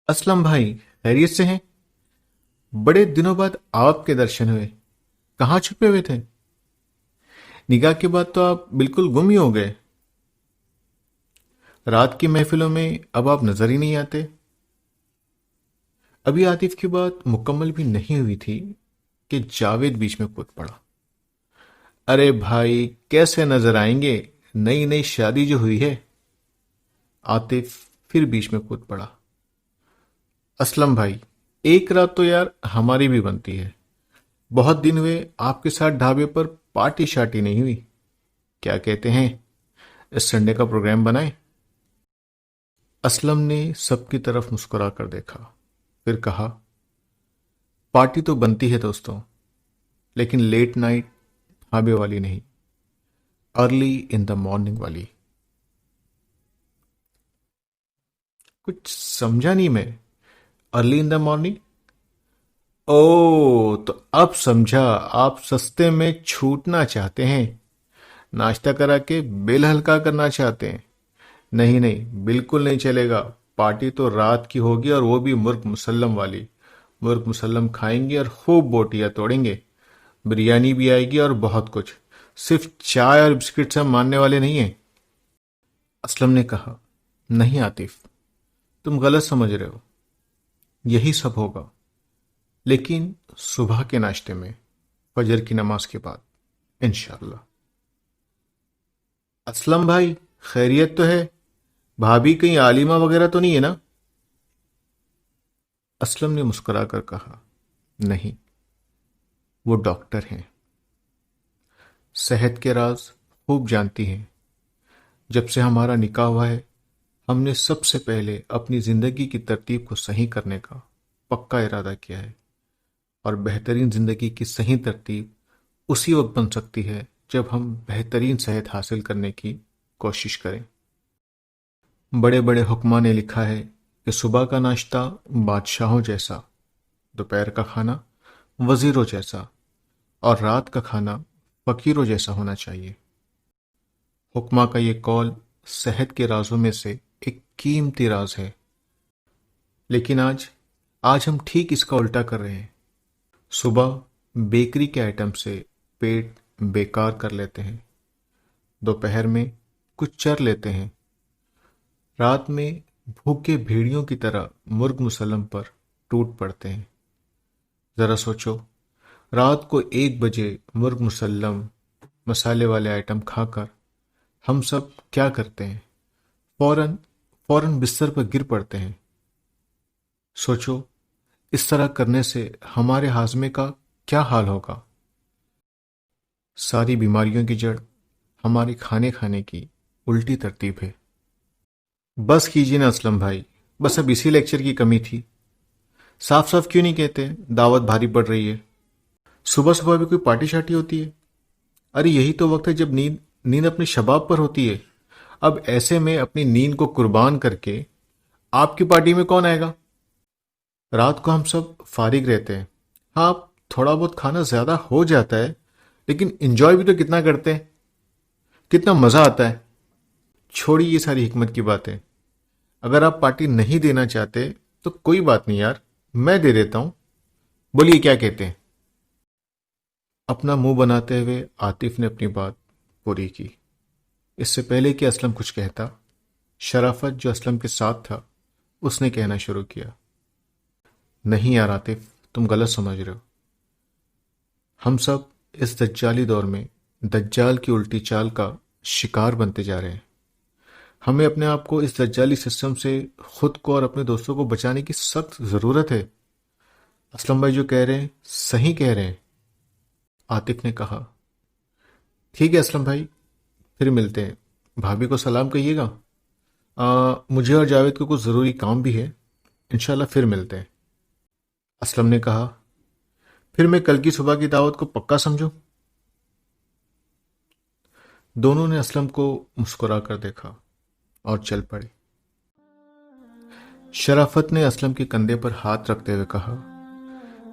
असलम भाई, खैरियत से हैं? बड़े दिनों बाद आपके दर्शन हुए। कहाँ छुपे हुए थे? निकाह के बाद तो आप बिल्कुल गुम ही हो गए। रात की महफिलों में अब आप नजर ही नहीं आते। अभी आतिफ की बात मुकम्मल भी नहीं हुई थी कि जावेद बीच में कूद पड़ा। अरे भाई, कैसे नजर आएंगे? नई नई शादी जो हुई है। आतिफ फिर बीच में कूद पड़ा। असलम भाई, एक रात तो यार हमारी भी बनती है। बहुत दिन हुए आपके साथ ढाबे पर पार्टी शार्टी नहीं हुई। क्या कहते हैं, इस संडे का प्रोग्राम बनाएं? असलम ने सबकी तरफ मुस्कुरा कर देखा, फिर कहा, पार्टी तो बनती है दोस्तों, लेकिन लेट नाइट ढाबे वाली नहीं, अर्ली इन द मॉर्निंग वाली। कुछ समझा नहीं मैं। Early in the morning? ओ, तो अब समझा। आप सस्ते में छूटना चाहते हैं, नाश्ता करा के बिल हल्का करना चाहते हैं। नहीं नहीं, बिल्कुल नहीं चलेगा। पार्टी तो रात की होगी, और वो भी मुर्ग मुसल्लम वाली। मुर्ग मुसल्लम खाएंगे और खूब बोटियां तोड़ेंगे। बिरयानी भी आएगी और बहुत कुछ। सिर्फ चाय और बिस्किट से हम मानने वाले नहीं हैं। असलम ने कहा, नहीं आतिफ, तुम गलत समझ रहे हो। यही सब होगा, लेकिन सुबह के नाश्ते में, फजर की नमाज के बाद, इंशाल्लाह। असलम भाई, खैरियत तो है? भाभी कहीं आलिमा वगैरह तो नहीं है ना? असलम ने मुस्कुराकर कहा, नहीं, वो डॉक्टर हैं, सेहत के राज खूब जानती हैं। जब से हमारा निकाह हुआ है, हमने सबसे पहले अपनी जिंदगी की तरतीब को सही करने का पक्का इरादा किया है। और बेहतरीन जिंदगी की सही तरतीब उसी वक्त बन सकती है जब हम बेहतरीन सेहत हासिल करने की कोशिश करें। बड़े बड़े हुक्मा ने लिखा है कि सुबह का नाश्ता बादशाहों जैसा, दोपहर का खाना वजीरों जैसा, और रात का खाना फकीरों जैसा होना चाहिए। हुक्मा का ये कौल सेहत के राजों में से एक कीमती राज है। लेकिन आज आज हम ठीक इसका उल्टा कर रहे हैं। सुबह बेकरी के आइटम से पेट बेकार कर लेते हैं, दोपहर में कुछ चर लेते हैं, रात में भूखे भेड़ियों की तरह मुर्ग मुसल्लम पर टूट पड़ते हैं। जरा सोचो, रात को 1 बजे मुर्ग मुसल्लम मसाले वाले आइटम खाकर हम सब क्या करते हैं? फौरन फौरन बिस्तर पर गिर पड़ते हैं। सोचो, इस तरह करने से हमारे हाजमे का क्या हाल होगा? सारी बीमारियों की जड़ हमारे खाने खाने की उल्टी तरतीब है। बस कीजिए ना असलम भाई, बस अब इसी लेक्चर की कमी थी। साफ साफ क्यों नहीं कहते दावत भारी पड़ रही है? सुबह सुबह भी कोई पार्टी शार्टी होती है? अरे यही तो वक्त है जब नींद नींद अपने शबाब पर होती है। अब ऐसे में अपनी नींद को कुर्बान करके आपकी पार्टी में कौन आएगा? रात को हम सब फारिग रहते हैं। हाँ, थोड़ा बहुत खाना ज्यादा हो जाता है, लेकिन एंजॉय भी तो कितना करते हैं, कितना मजा आता है। छोड़िए ये सारी हिकमत की बातें। अगर आप पार्टी नहीं देना चाहते तो कोई बात नहीं यार, मैं दे देता हूं। बोलिए, क्या कहते हैं? अपना मुंह बनाते हुए आतिफ ने अपनी बात पूरी की। इससे पहले कि असलम कुछ कहता, शराफत जो असलम के साथ था, उसने कहना शुरू किया, नहीं यार आतिफ, तुम गलत समझ रहे हो। हम सब इस दज्जाली दौर में दज्जाल की उल्टी चाल का शिकार बनते जा रहे हैं। हमें अपने आप को इस दज्जाली सिस्टम से, खुद को और अपने दोस्तों को बचाने की सख्त जरूरत है। असलम भाई जो कह रहे हैं सही कह रहे हैं, आतिफ ने कहा। ठीक है असलम भाई, फिर मिलते हैं। भाभी को सलाम कहिएगा। मुझे और जावेद को कुछ ज़रूरी काम भी है। इंशाल्लाह फिर मिलते हैं। असलम ने कहा, फिर मैं कल की सुबह की दावत को पक्का समझूं? दोनों ने असलम को मुस्कुरा कर देखा और चल पड़े। शराफत ने असलम के कंधे पर हाथ रखते हुए कहा,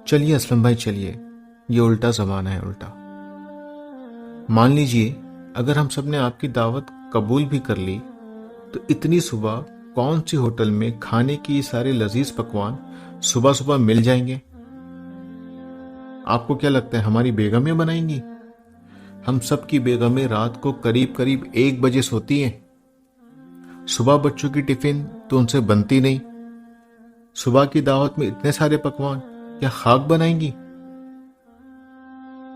चलिए असलम भाई चलिए, ये उल्टा जमाना है, उल्टा। मान लीजिए अगर हम सब ने आपकी दावत कबूल भी कर ली, तो इतनी सुबह کون سی ہوٹل میں کھانے کی یہ سارے لذیذ پکوان صبح صبح مل جائیں گے؟ آپ کو کیا لگتا ہے ہماری بیگمیں بنائیں گی؟ ہم سب کی بیگمیں رات کو قریب 1 بجے سوتی ہیں. صبح بچوں کی ٹفن تو ان سے بنتی نہیں. صبح کی دعوت میں اتنے سارے پکوان کیا خاک بنائیں گی؟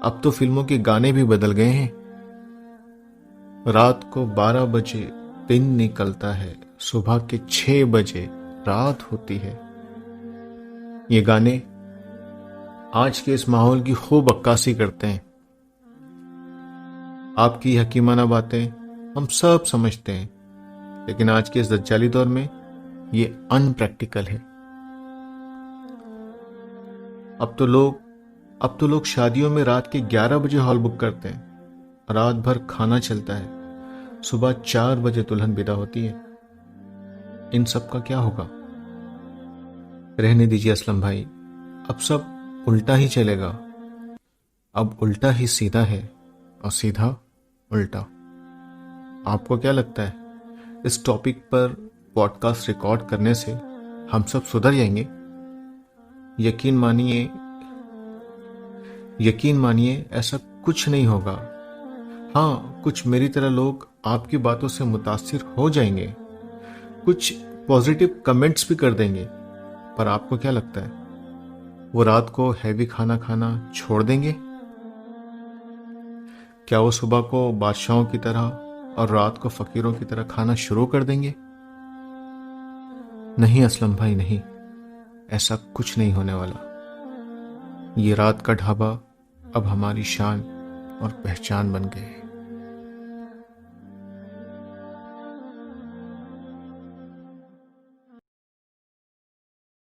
اب تو فلموں کے گانے بھی بدل گئے ہیں. رات کو 12 بجے دن نکلتا ہے، صبح کے 6 بجے رات ہوتی ہے. یہ گانے آج کے اس ماحول کی خوب عکاسی کرتے ہیں. آپ کی حکیمانہ باتیں ہم سب سمجھتے ہیں، لیکن آج کے اس دجالی دور میں یہ ان پریکٹیکل ہے. اب تو لوگ شادیوں میں رات کے 11 بجے ہال بک کرتے ہیں. رات بھر کھانا چلتا ہے، صبح 4 بجے دلہن ودا ہوتی ہے. ان سب کا کیا ہوگا؟ رہنے دیجیے اسلم بھائی، اب سب الٹا ہی چلے گا. اب الٹا ہی سیدھا ہے اور سیدھا الٹا. آپ کو کیا لگتا ہے اس ٹاپک پر پوڈ کاسٹ ریکارڈ کرنے سے ہم سب سدھر جائیں گے؟ یقین مانیے ایسا کچھ نہیں ہوگا. ہاں، کچھ میری طرح لوگ آپ کی باتوں سے متاثر ہو جائیں گے، کچھ پازیٹیو کمنٹس بھی کر دیں گے. پر آپ کو کیا لگتا ہے وہ رات کو ہیوی کھانا کھانا چھوڑ دیں گے؟ کیا وہ صبح کو بادشاہوں کی طرح اور رات کو فقیروں کی طرح کھانا شروع کر دیں گے؟ نہیں اسلم بھائی، نہیں، ایسا کچھ نہیں ہونے والا. یہ رات کا ڈھابا اب ہماری شان اور پہچان بن گئے.